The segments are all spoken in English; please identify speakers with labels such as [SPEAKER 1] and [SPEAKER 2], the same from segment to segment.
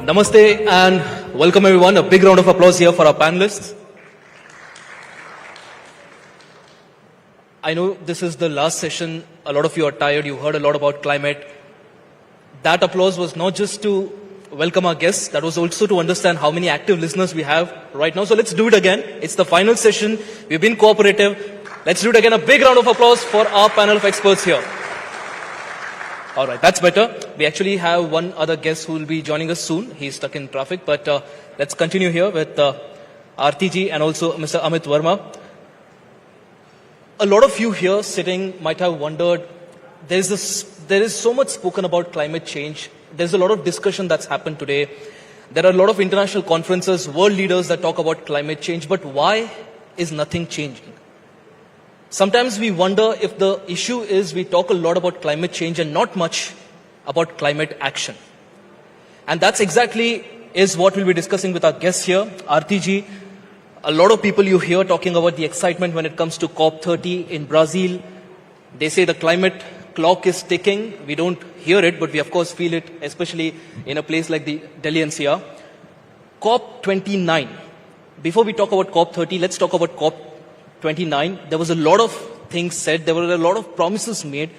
[SPEAKER 1] Namaste and welcome everyone. A big round of applause here for our panelists. I know this is the last session. A lot of you are tired. You heard a lot about climate. That applause was not just to welcome our guests. That was also to understand how many active listeners we have right now. So let's do it again. It's the final session. We've been cooperative. Let's do it again. A big round of applause for our panel of experts here. All right, that's better. We actually have one other guest who will be joining us soon. He's stuck in traffic, but let's continue here with RTG and also Mr. Amit Verma. A lot of you here sitting might have wondered, there is so much spoken about climate change. There's a lot of discussion that's happened today. There are a lot of international conferences, world leaders that talk about climate change, but why is nothing changing? Sometimes we wonder if the issue is we talk a lot about climate change and not much about climate action. And that's exactly is what we'll be discussing with our guests here. RTG, a lot of people you hear talking about the excitement when it comes to COP30 in Brazil. They say the climate clock is ticking. We don't hear it, but we of course feel it, especially in a place like the Delhi NCR. COP29. Before we talk about COP30, let's talk about COP29. There was a lot of things said. There were a lot of promises made,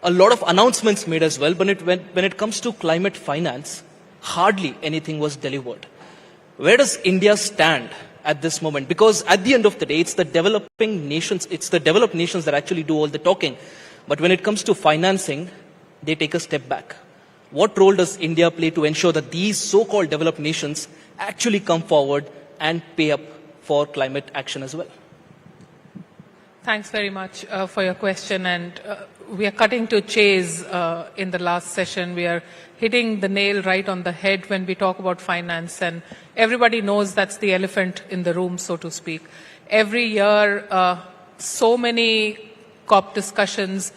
[SPEAKER 1] a lot of announcements made as well. But when it comes to climate finance, hardly anything was delivered. Where does India stand at this moment? Because at the end of the day, it's the developing nations, it's the developed nations that actually do all the talking. But when it comes to financing, they take a step back. What role does India play to ensure that these so-called developed nations actually come forward and pay up for climate action as well?
[SPEAKER 2] Thanks very much for your question. And we are cutting to chase in the last session. We are hitting the nail right on the head when we talk about finance. And everybody knows that's the elephant in the room, so to speak. Every year, so many COP discussions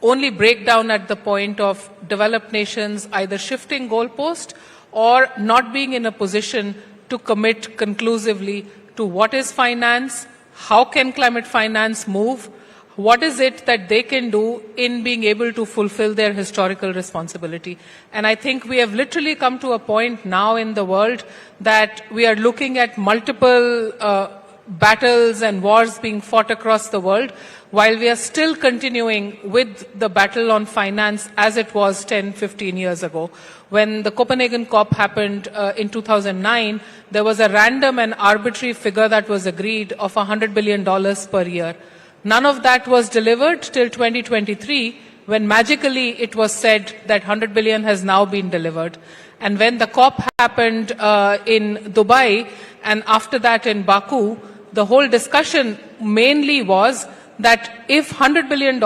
[SPEAKER 2] only break down at the point of developed nations either shifting goalpost or not being in a position to commit conclusively to what is finance, how can climate finance move, what is it that they can do in being able to fulfill their historical responsibility. And I think we have literally come to a point now in the world that we are looking at multiple battles and wars being fought across the world, while we are still continuing with the battle on finance as it was 10, 15 years ago. When the Copenhagen COP happened in 2009, there was a random and arbitrary figure that was agreed of $100 billion per year. None of that was delivered till 2023, when magically it was said that 100 billion has now been delivered. And when the COP happened in Dubai and after that in Baku, the whole discussion mainly was that if $100 billion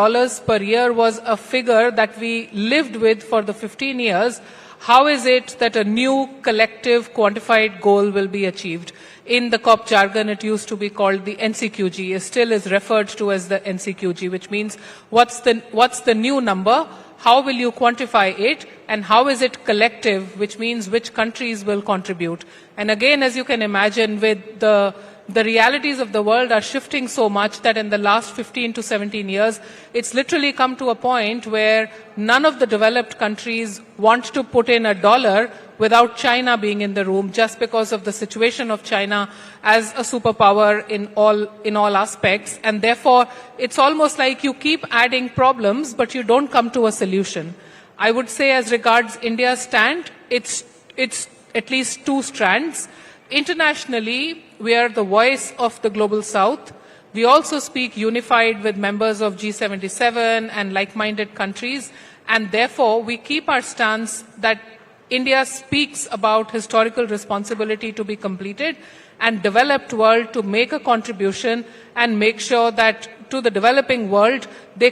[SPEAKER 2] per year was a figure that we lived with for the 15 years, how is it that a new collective quantified goal will be achieved? In the COP jargon, it used to be called the NCQG. It still is referred to as the NCQG, which means what's the new number? How will you quantify it? And how is it collective, which means which countries will contribute? And again, as you can imagine, with the realities of the world are shifting so much that in the last 15 to 17 years, it's literally come to a point where none of the developed countries want to put in $1 without China being in the room, just because of the situation of China as a superpower in all aspects. And therefore, it's almost like you keep adding problems, but you don't come to a solution. I would say as regards India's stand, it's at least two strands. Internationally, we are the voice of the global south. We also speak unified with members of G77 and like-minded countries, and therefore we keep our stance that India speaks about historical responsibility to be completed and developed world to make a contribution and make sure that to the developing world they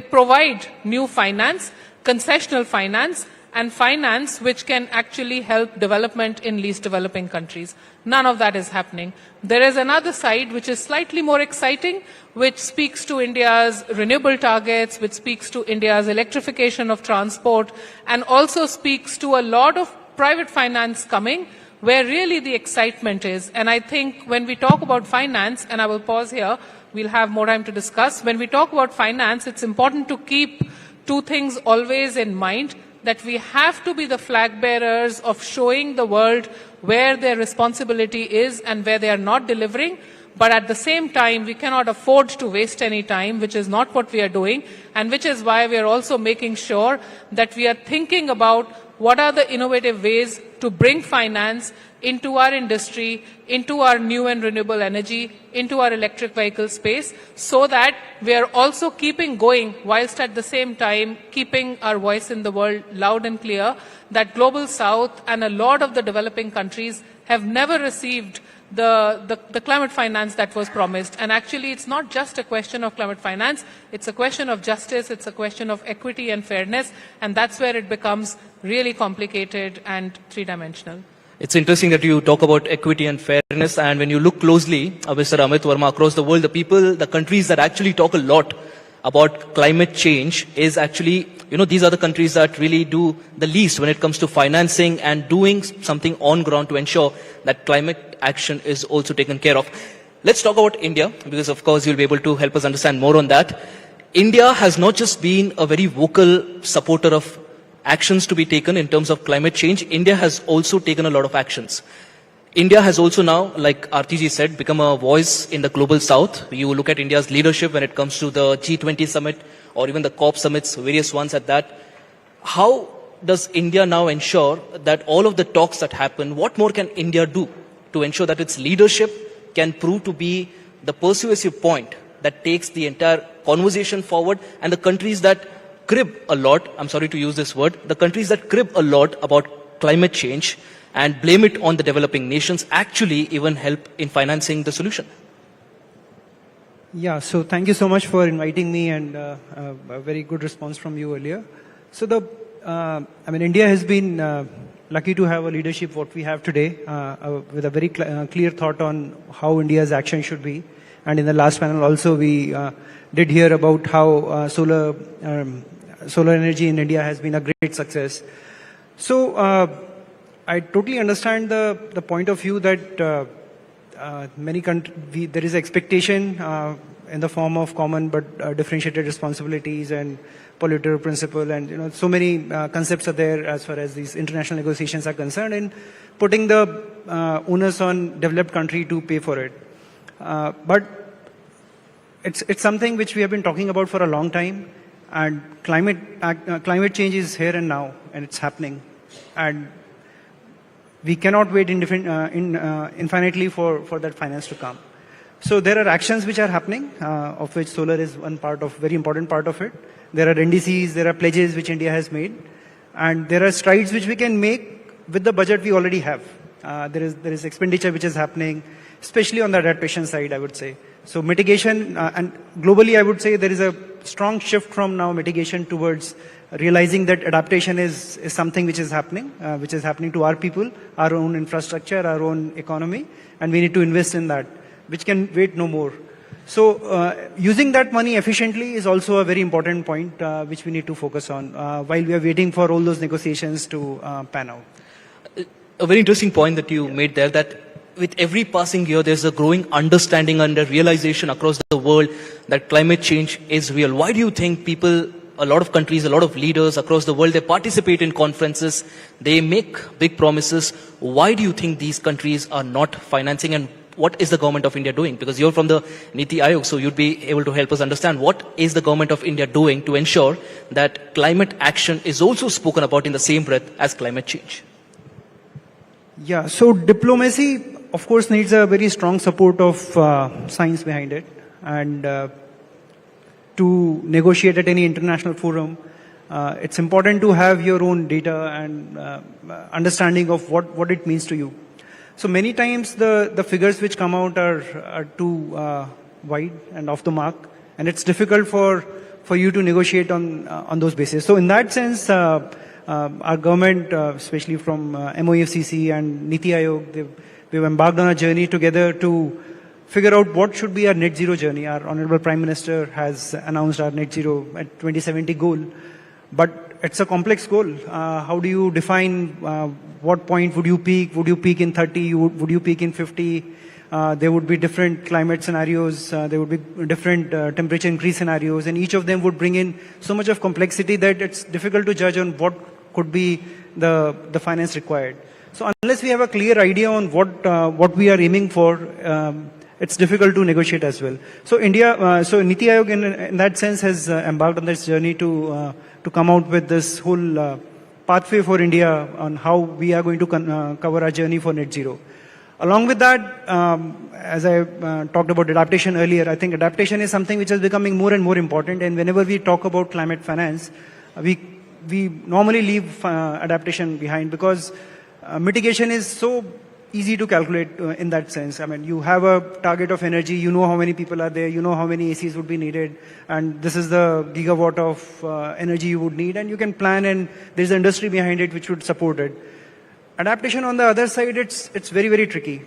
[SPEAKER 2] provide new finance, concessional finance, and finance which can actually help development in least developing countries. None of that is happening. There is another side which is slightly more exciting, which speaks to India's renewable targets, which speaks to India's electrification of transport, and also speaks to a lot of private finance coming, where really the excitement is. And I think when we talk about finance, and I will pause here, we'll have more time to discuss. When we talk about finance, it's important to keep two things always in mind. that we have to be the flag bearers of showing the world where their responsibility is and where they are not delivering. But at the same time, we cannot afford to waste any time, which is not what we are doing, and which is why we are also making sure that we are thinking about what are the innovative ways to bring finance into our industry, into our new and renewable energy, into our electric vehicle space, so that we are also keeping going, whilst at the same time keeping our voice in the world loud and clear, that Global South and a lot of the developing countries have never received the climate finance that was promised. And actually, it's not just a question of climate finance, it's a question of justice, it's a question of equity and fairness, and that's where it becomes really complicated and three-dimensional.
[SPEAKER 1] It's interesting that you talk about equity and fairness, and when you look closely, Mr. Amit Verma, across the world, the countries that actually talk a lot about climate change is actually, these are the countries that really do the least when it comes to financing and doing something on ground to ensure that climate action is also taken care of. Let's talk about India, because of course you'll be able to help us understand more on that. India has not just been a very vocal supporter of actions to be taken in terms of climate change. India has also taken a lot of actions. India has also now, like RTG said, become a voice in the global south. You look at India's leadership when it comes to the G20 summit or even the COP summits, various ones at that. How does India now ensure that all of the talks that happen, what more can India do to ensure that its leadership can prove to be the persuasive point that takes the entire conversation forward, and the countries that crib a lot, I'm sorry to use this word, the countries that crib a lot about climate change and blame it on the developing nations actually even help in financing the solution?
[SPEAKER 3] Yeah, so thank you so much for inviting me, and a very good response from you earlier. So India has been lucky to have a leadership what we have today, with a very clear thought on how India's action should be. And in the last panel also we did hear about how solar energy in India has been a great success. So I totally understand the point of view that there is expectation in the form of common but differentiated responsibilities and polluter principle, and so many concepts are there as far as these international negotiations are concerned, and putting the onus on developed country to pay for it. But it's something which we have been talking about for a long time, and climate change is here and now, and it's happening, and we cannot wait infinitely for that finance to come. So there are actions which are happening, of which solar is very important part of it. There are NDCs, there are pledges which India has made, and there are strides which we can make with the budget we already have. There is expenditure which is happening, especially on the adaptation side, I would say. So mitigation, and globally I would say there is a strong shift from now mitigation towards realizing that adaptation is something which is happening to our people, our own infrastructure, our own economy, and we need to invest in that, which can wait no more. So using that money efficiently is also a very important point which we need to focus on while we are waiting for all those negotiations to pan out.
[SPEAKER 1] A very interesting point that you made there, that with every passing year, there's a growing understanding and a realization across the world that climate change is real. Why do you think people, a lot of countries, a lot of leaders across the world, they participate in conferences, they make big promises? Why do you think these countries are not financing, and what is the government of India doing? Because you're from the Niti Aayog, so you'd be able to help us understand what is the government of India doing to ensure that climate action is also spoken about in the same breath as climate change?
[SPEAKER 3] Yeah, so diplomacy, of course, needs a very strong support of science behind it, and to negotiate at any international forum, it's important to have your own data and understanding of what it means to you. So many times the figures which come out are too wide and off the mark, and it's difficult for you to negotiate on those bases. So in that sense, our government, especially from MOEFCC and Niti Aayog, we've embarked on a journey together to figure out what should be our net zero journey. Our Honorable Prime Minister has announced our net zero at 2070 goal, but it's a complex goal. How do you define what point would you peak? Would you peak in 30? Would you peak in 50? There would be different climate scenarios. There would be different temperature increase scenarios, and each of them would bring in so much of complexity that it's difficult to judge on could be the finance required. So unless we have a clear idea on what we are aiming for, it's difficult to negotiate as well. So so Niti Aayog in that sense has embarked on this journey to come out with this whole pathway for India on how we are going to cover our journey for net zero. Along with that, as I talked about adaptation earlier, I think adaptation is something which is becoming more and more important. And whenever we talk about climate finance, we normally leave adaptation behind because mitigation is so easy to calculate in that sense. I mean, you have a target of energy, you know how many people are there, you know how many ACs would be needed, and this is the gigawatt of energy you would need, and you can plan, and there's an industry behind it which would support it. Adaptation on the other side, it's very, very tricky.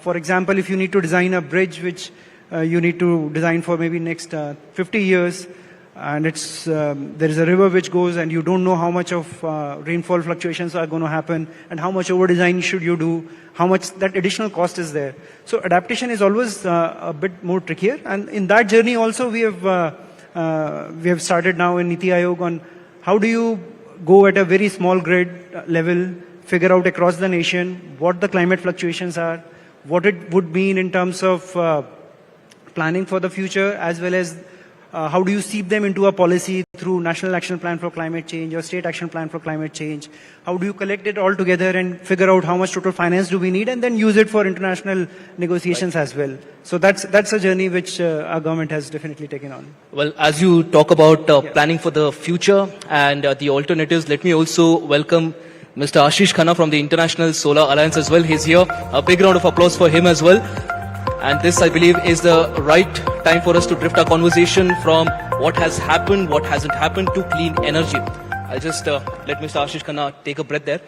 [SPEAKER 3] For example, if you need to design a bridge which you need to design for maybe next 50 years, and there is a river which goes and you don't know how much of rainfall fluctuations are going to happen and how much over design should you do, how much that additional cost is there. So adaptation is always a bit more trickier, and in that journey also we have started now in Niti Aayog on how do you go at a very small grid level, figure out across the nation what the climate fluctuations are, what it would mean in terms of planning for the future, as well as how do you seep them into a policy through National Action Plan for Climate Change or State Action Plan for Climate Change? How do you collect it all together and figure out how much total finance do we need and then use it for international negotiations as well? So that's a journey which our government has definitely taken on.
[SPEAKER 1] Well, as you talk about planning for the future and the alternatives, let me also welcome Mr. Ashish Khanna from the International Solar Alliance as well. He's here. A big round of applause for him as well. And this, I believe, is the right time for us to drift our conversation from what has happened, what hasn't happened, to clean energy. I'll just let Mr. Ashish Khanna take a breath there.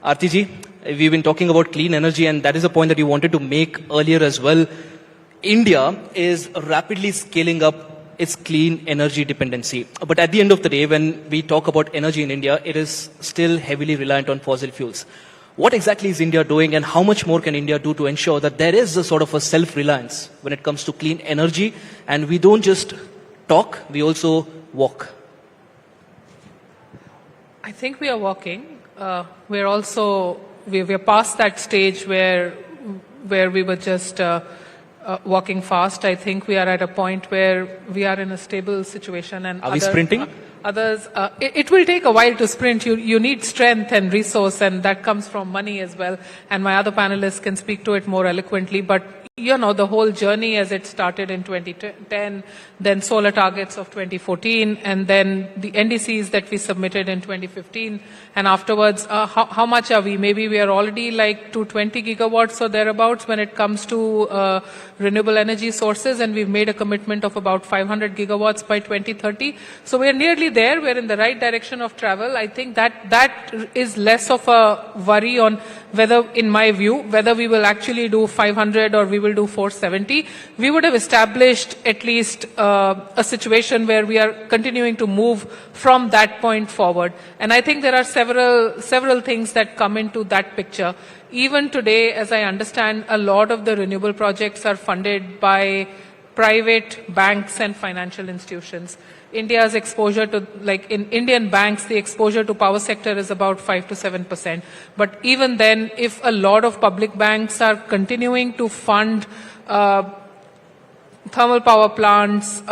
[SPEAKER 1] Aarti ji, we've been talking about clean energy, and that is a point that you wanted to make earlier as well. India is rapidly scaling up its clean energy dependency. But at the end of the day, when we talk about energy in India, it is still heavily reliant on fossil fuels. What exactly is India doing, and how much more can India do to ensure that there is a sort of a self-reliance when it comes to clean energy, and we don't just talk, we also walk?
[SPEAKER 2] I think we are walking. We're also, we're past that stage where we were just walking fast. I think we are at a point where we are in a stable situation. And
[SPEAKER 1] are we sprinting?
[SPEAKER 2] Others, it will take a while to sprint. You need strength and resource, and that comes from money as well. And my other panelists can speak to it more eloquently. But you know, the whole journey as it started in 2010, then solar targets of 2014, and then the NDCs that we submitted in 2015. And afterwards, how much are we? Maybe we are already like 220 gigawatts or thereabouts when it comes to renewable energy sources, and we've made a commitment of about 500 gigawatts by 2030. So we're nearly there. We're in the right direction of travel. I think that is less of a worry on whether, in my view, whether we will actually do 500 or we will do 470. We would have established at least a situation where we are continuing to move from that point forward. And I think there are several things that come into that picture. Even today, as I understand, a lot of the renewable projects are funded by private banks and financial institutions. India's exposure to, like in Indian banks, the exposure to power sector is about 5 to 7%. But even then, if a lot of public banks are continuing to fund thermal power plants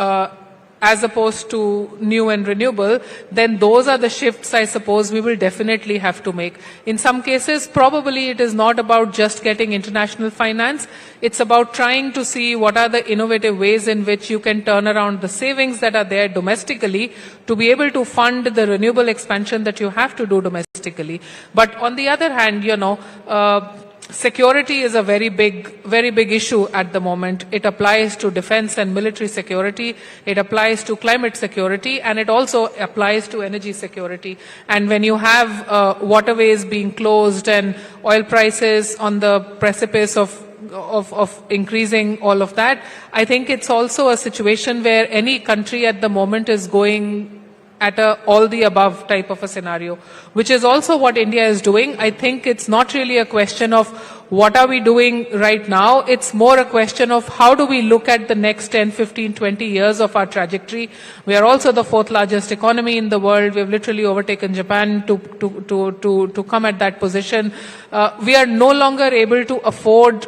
[SPEAKER 2] as opposed to new and renewable, then those are the shifts I suppose we will definitely have to make. In some cases, probably it is not about just getting international finance. It's about trying to see what are the innovative ways in which you can turn around the savings that are there domestically to be able to fund the renewable expansion that you have to do domestically. But on the other hand, you know, security is a very big issue at the moment. It applies to defense and military security. It applies to climate security, and it also applies to energy security. And when you have waterways being closed and oil prices on the precipice of increasing all of that, I think it's also a situation where any country at the moment is going at a all the above type of a scenario, which is also what India is doing. I think it's not really a question of what are we doing right now. It's more a question of how do we look at the next 10, 15, 20 years of our trajectory. We are also the fourth largest economy in the world. We've literally overtaken Japan to come at that position. We are no longer able to afford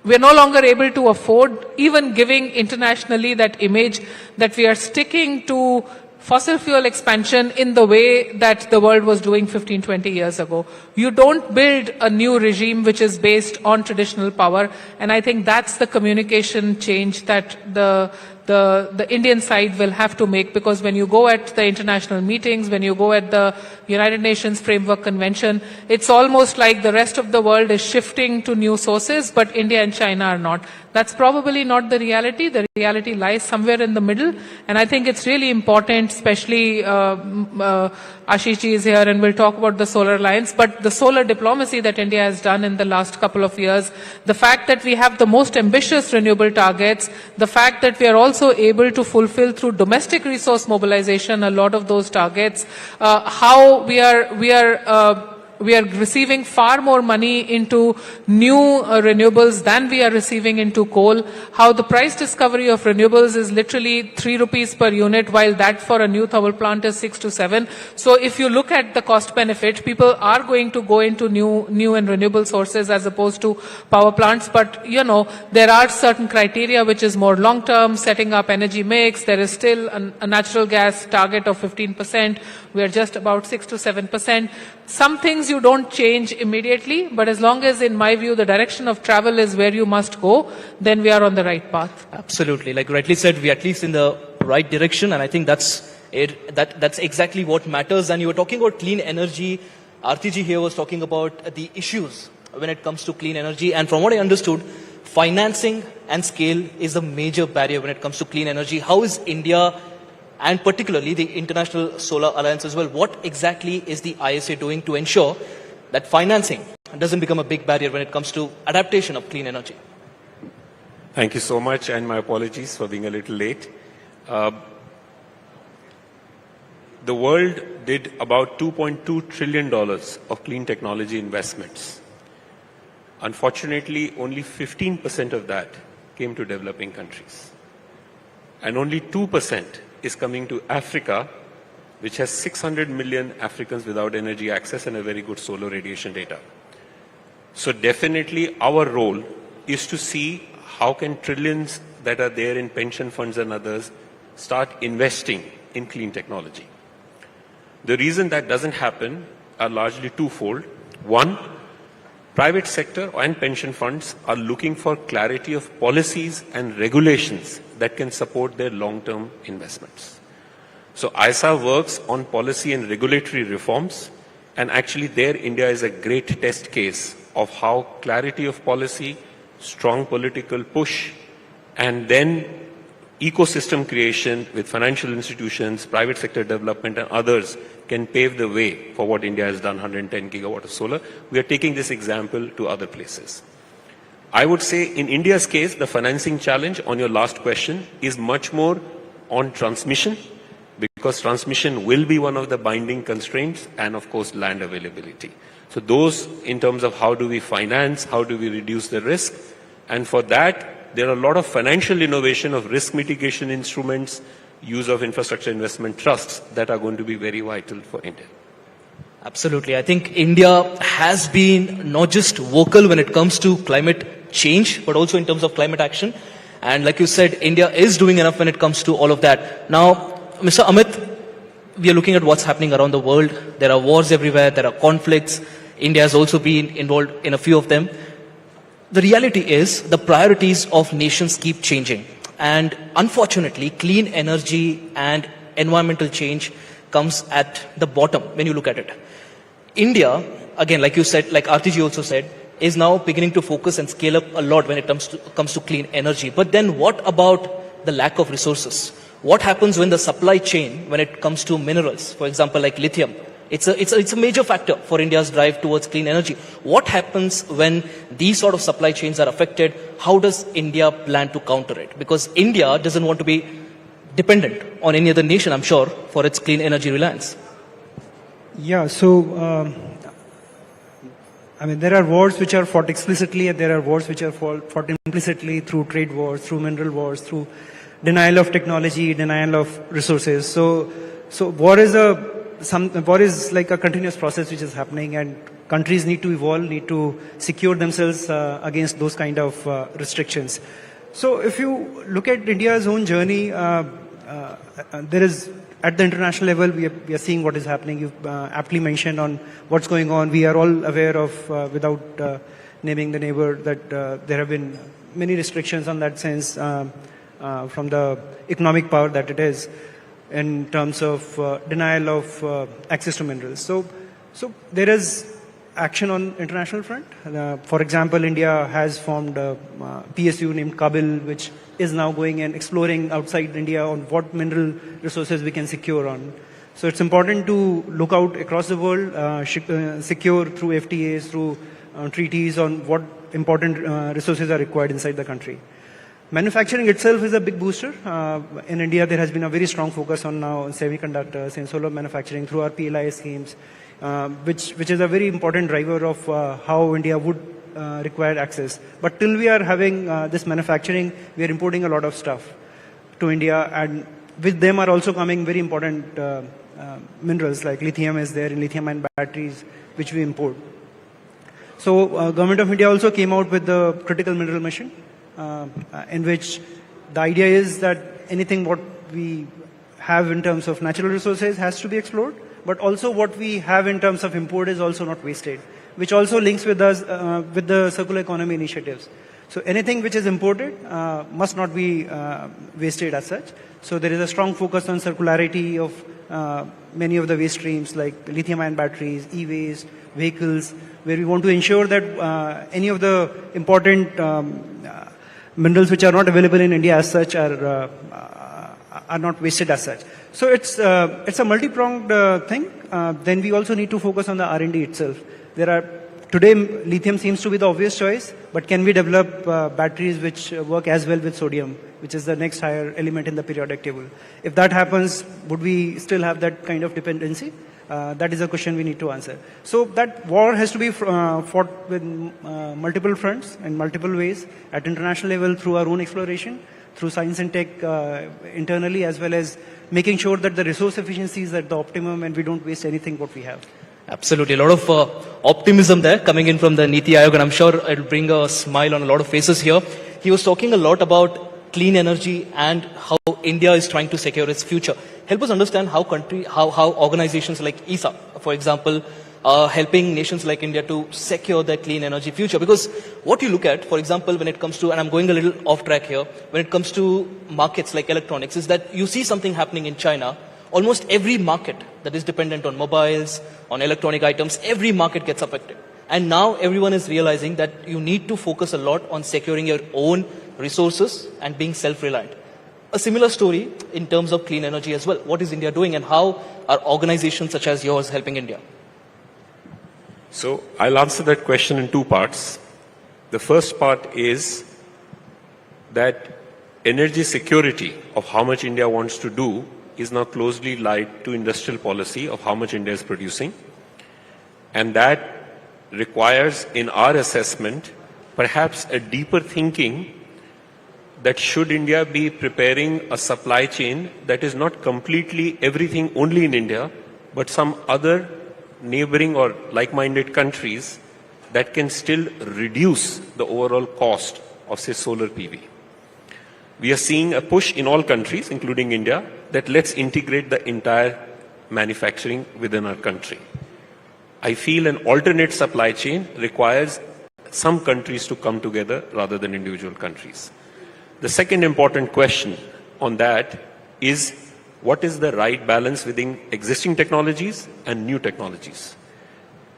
[SPEAKER 2] we're no longer able to afford even giving internationally that image that we are sticking to fossil fuel expansion in the way that the world was doing 15, 20 years ago. You don't build a new regime which is based on traditional power, and I think that's the communication change that the Indian side will have to make, because when you go at the international meetings, when you go at the United Nations Framework Convention, it's almost like the rest of the world is shifting to new sources, but India and China are not. That's probably not the reality. The reality lies somewhere in the middle, and I think it's really important, especially Ashish ji is here and we'll talk about the Solar Alliance, but the solar diplomacy that India has done in the last couple of years, the fact that we have the most ambitious renewable targets, the fact that we are also able to fulfill through domestic resource mobilization a lot of those targets, how we are receiving far more money into new renewables than we are receiving into coal, how the price discovery of renewables is literally 3 rupees per unit, while that for a new thermal plant is 6 to 7. So if you look at the cost benefit, people are going to go into new and renewable sources as opposed to power plants. But, you know, there are certain criteria which is more long-term, setting up energy mix. There is still a natural gas target of 15%. We are just about 6 to 7%. Some things you don't change immediately, but as long as, in my view, the direction of travel is where you must go, then we are on the right path.
[SPEAKER 1] Absolutely. Like rightly said, we are at least in the right direction, and I think that's it. That's exactly what matters. And you were talking about clean energy. Arti ji here was talking about the issues when it comes to clean energy. And from what I understood, financing and scale is a major barrier when it comes to clean energy. How is India, and particularly the International Solar Alliance as well, what exactly is the ISA doing to ensure that financing doesn't become a big barrier when it comes to adaptation of clean energy?
[SPEAKER 4] Thank you so much, and my apologies for being a little late. The world did about $2.2 trillion of clean technology investments. Unfortunately, only 15% of that came to developing countries. And only 2% is coming to Africa, which has 600 million Africans without energy access and a very good solar radiation data. So definitely our role is to see how can trillions that are there in pension funds and others start investing in clean technology. The reason that doesn't happen are largely twofold. One, private sector and pension funds are looking for clarity of policies and regulations that can support their long-term investments. So ISA works on policy and regulatory reforms, and actually there India is a great test case of how clarity of policy, strong political push, and then ecosystem creation with financial institutions, private sector development and others can pave the way for what India has done, 110 gigawatt of solar. We are taking this example to other places. I would say in India's case, the financing challenge on your last question is much more on transmission, because transmission will be one of the binding constraints, and of course land availability. So those in terms of how do we finance, how do we reduce the risk, and for that there are a lot of financial innovation of risk mitigation instruments, use of infrastructure investment trusts that are going to be very vital for India.
[SPEAKER 1] Absolutely. I think India has been not just vocal when it comes to climate change, but also in terms of climate action. And like you said, India is doing enough when it comes to all of that. Now, Mr. Amit, we are looking at what's happening around the world. There are wars everywhere. There are conflicts. India has also been involved in a few of them. The reality is the priorities of nations keep changing. And unfortunately, clean energy and environmental change comes at the bottom when you look at it. India, again, like you said, like Arti ji also said, is now beginning to focus and scale up a lot when it comes to clean energy. But then what about the lack of resources? What happens when the supply chain, when it comes to minerals, for example, like lithium? It's a major factor for India's drive towards clean energy. What happens when these sort of supply chains are affected? How does India plan to counter it? Because India doesn't want to be dependent on any other nation, I'm sure, for its clean energy reliance.
[SPEAKER 3] Yeah, so I mean, there are wars which are fought explicitly, and there are wars which are fought implicitly through trade wars, through mineral wars, through denial of technology, denial of resources. So war is like a continuous process which is happening, and countries need to evolve, need to secure themselves against those kind of restrictions. So if you look at India's own journey, there is, at the international level, we are seeing what is happening. You've aptly mentioned on what's going on. We are all aware of, without naming the neighbor, that there have been many restrictions on that sense from the economic power that it is in terms of denial of access to minerals. So there is action on international front. For example, India has formed a PSU named Kabil, which is now going and exploring outside India on what mineral resources we can secure on. So it's important to look out across the world, secure through FTAs, through treaties on what important resources are required inside the country. Manufacturing itself is a big booster. In India, there has been a very strong focus on now semiconductors and solar manufacturing through our PLI schemes, which is a very important driver of how India would require access. But till we are having this manufacturing, we are importing a lot of stuff to India, and with them are also coming very important minerals like lithium is there in lithium-ion batteries, which we import. So Government of India also came out with the critical mineral mission, in which the idea is that anything what we have in terms of natural resources has to be explored, but also what we have in terms of import is also not wasted, which also links with us with the circular economy initiatives. So anything which is imported must not be wasted as such. So there is a strong focus on circularity of many of the waste streams like lithium-ion batteries, e-waste, vehicles, where we want to ensure that any of the important minerals which are not available in India as such are not wasted as such. So it's a multi-pronged thing. Then we also need to focus on the R&D itself. Today lithium seems to be the obvious choice, but can we develop batteries which work as well with sodium, which is the next higher element in the periodic table? If that happens, would we still have that kind of dependency? That is a question we need to answer. So that war has to be fought with multiple fronts and multiple ways at international level through our own exploration, through science and tech internally, as well as making sure that the resource efficiency is at the optimum and we don't waste anything what we have.
[SPEAKER 1] Absolutely. A lot of optimism there coming in from the Niti Aayog, and I'm sure it'll bring a smile on a lot of faces here. He was talking a lot about clean energy and how India is trying to secure its future. Help us understand how organizations like ESA, for example, are helping nations like India to secure their clean energy future. Because what you look at, for example, when it comes to, and I'm going a little off track here, when it comes to markets like electronics, is that you see something happening in China. Almost every market that is dependent on mobiles, on electronic items, every market gets affected. And now everyone is realizing that you need to focus a lot on securing your own resources and being self-reliant. A similar story in terms of clean energy as well. What is India doing and how are organizations such as yours helping India?
[SPEAKER 4] So I'll answer that question in two parts. The first part is that energy security of how much India wants to do is now closely linked to industrial policy of how much India is producing. And that requires, in our assessment, perhaps a deeper thinking that should India be preparing a supply chain that is not completely everything only in India, but some other neighboring or like-minded countries that can still reduce the overall cost of, say, solar PV. We are seeing a push in all countries, including India, that let's integrate the entire manufacturing within our country. I feel an alternate supply chain requires some countries to come together rather than individual countries. The second important question on that is what is the right balance within existing technologies and new technologies?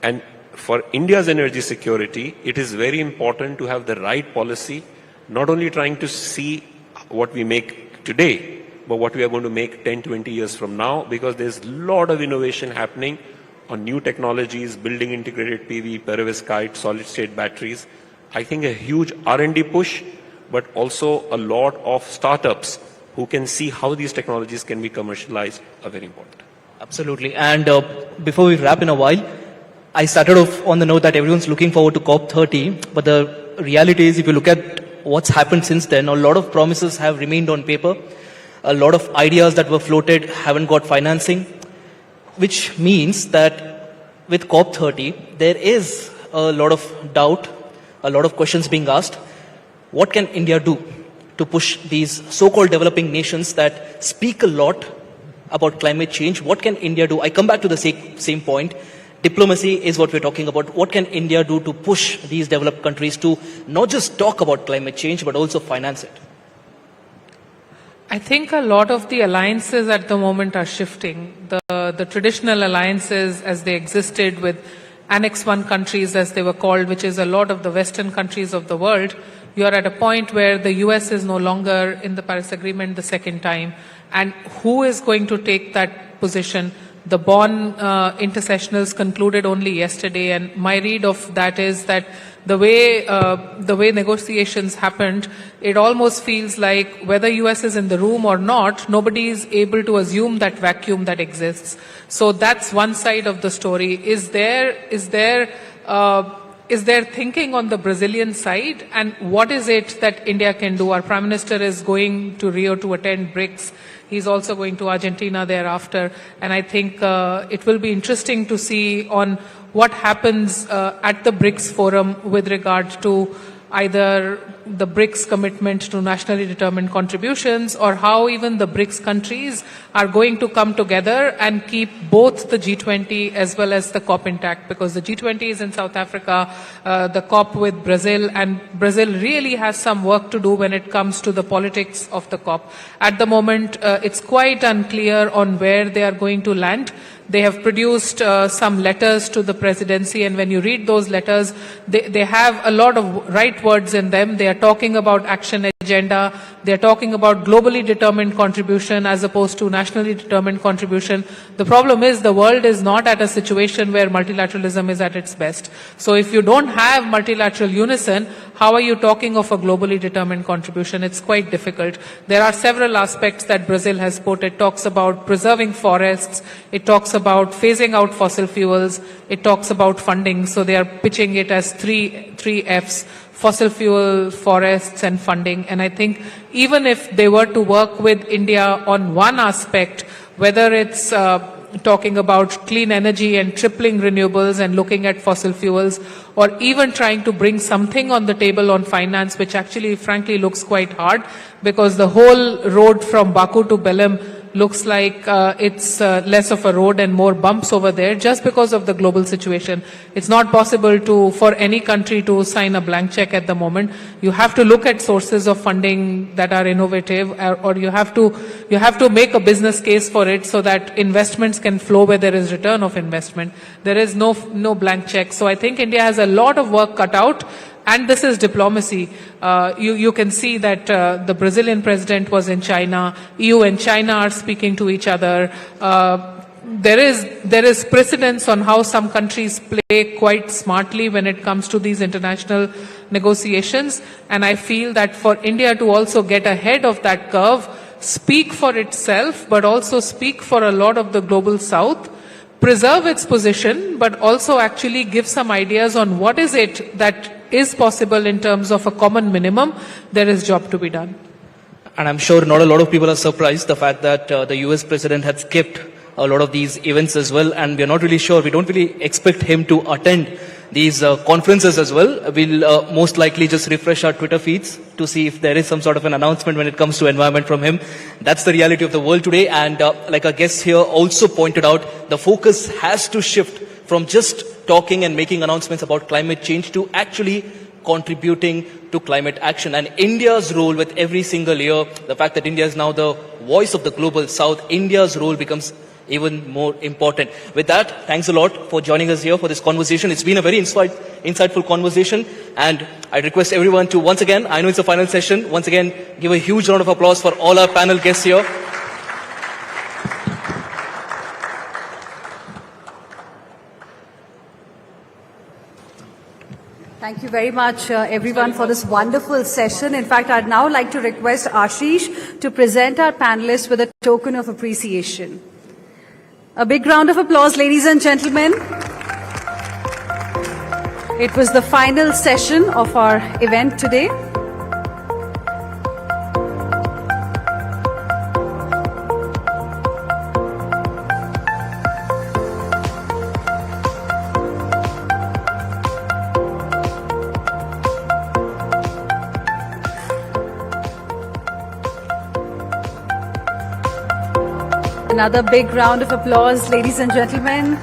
[SPEAKER 4] And for India's energy security, it is very important to have the right policy, not only trying to see what we make today, but what we are going to make 10, 20 years from now, because there's a lot of innovation happening on new technologies, building integrated PV, perovskite, solid-state batteries. I think a huge R&D push, but also a lot of startups who can see how these technologies can be commercialized are very important.
[SPEAKER 1] Absolutely. And before we wrap in a while, I started off on the note that everyone's looking forward to COP30, but the reality is if you look at what's happened since then, a lot of promises have remained on paper. A lot of ideas that were floated haven't got financing, which means that with COP30, there is a lot of doubt, a lot of questions being asked. What can India do to push these so-called developing nations that speak a lot about climate change? What can India do? I come back to the same point. Diplomacy is what we're talking about. What can India do to push these developed countries to not just talk about climate change, but also finance it?
[SPEAKER 2] I think a lot of the alliances at the moment are shifting. The traditional alliances as they existed with Annex 1 countries as they were called, which is a lot of the Western countries of the world, you are at a point where the US is no longer in the Paris Agreement the second time. And who is going to take that position? The Bonn intersessionals concluded only yesterday, and my read of that is that the way negotiations happened, it almost feels like whether US is in the room or not, nobody is able to assume that vacuum that exists. So that's one side of the story. Is there thinking on the Brazilian side, and what is it that India can do? Our Prime Minister is going to Rio to attend BRICS. He's also going to Argentina thereafter. And I think it will be interesting to see on what happens at the BRICS forum with regard to either the BRICS commitment to nationally determined contributions, or how even the BRICS countries are going to come together and keep both the G20 as well as the COP intact, because the G20 is in South Africa, the COP with Brazil, and Brazil really has some work to do when it comes to the politics of the COP. At the moment, it's quite unclear on where they are going to land. They have produced some letters to the presidency, and when you read those letters, they have a lot of right words in them. They are talking about action agenda. They are talking about globally determined contribution as opposed to nationally determined contribution. The problem is the world is not at a situation where multilateralism is at its best. So if you don't have multilateral unison, how are you talking of a globally determined contribution? It's quite difficult. There are several aspects that Brazil has put. It talks about preserving forests. It talks about phasing out fossil fuels. It talks about funding. So they are pitching it as three Fs: fossil fuel, forests, and funding. And I think even if they were to work with India on one aspect, whether it's talking about clean energy and tripling renewables and looking at fossil fuels, or even trying to bring something on the table on finance, which actually frankly looks quite hard, because the whole road from Baku to Belem looks like it's less of a road and more bumps over there just because of the global situation. It's not possible for any country to sign a blank check at the moment. You have to look at sources of funding that are innovative, or you have to make a business case for it so that investments can flow where there is return of investment. There is no blank check. So I think India has a lot of work cut out. And this is diplomacy. You can see that the Brazilian president was in China. EU and China are speaking to each other. There is precedence on how some countries play quite smartly when it comes to these international negotiations. And I feel that for India to also get ahead of that curve, speak for itself, but also speak for a lot of the global south, preserve its position, but also actually give some ideas on what is it that is possible in terms of a common minimum. There is job to be done.
[SPEAKER 1] And I'm sure not a lot of people are surprised the fact that the US president had skipped a lot of these events as well, and we're not really sure. We don't really expect him to attend these conferences as well. We'll most likely just refresh our Twitter feeds to see if there is some sort of an announcement when it comes to environment from him. That's the reality of the world today, and like our guest here also pointed out, the focus has to shift from just talking and making announcements about climate change to actually contributing to climate action. And India's role with every single year, the fact that India is now the voice of the global south, India's role becomes even more important. With that, thanks a lot for joining us here for this conversation. It's been a very insightful conversation, and I request everyone to once again, I know it's a final session, once again give a huge round of applause for all our panel guests here.
[SPEAKER 5] Thank you very much, everyone, for this wonderful session. In fact, I'd now like to request Ashish to present our panelists with a token of appreciation. A big round of applause, ladies and gentlemen. It was the final session of our event today. Another big round of applause, ladies and gentlemen.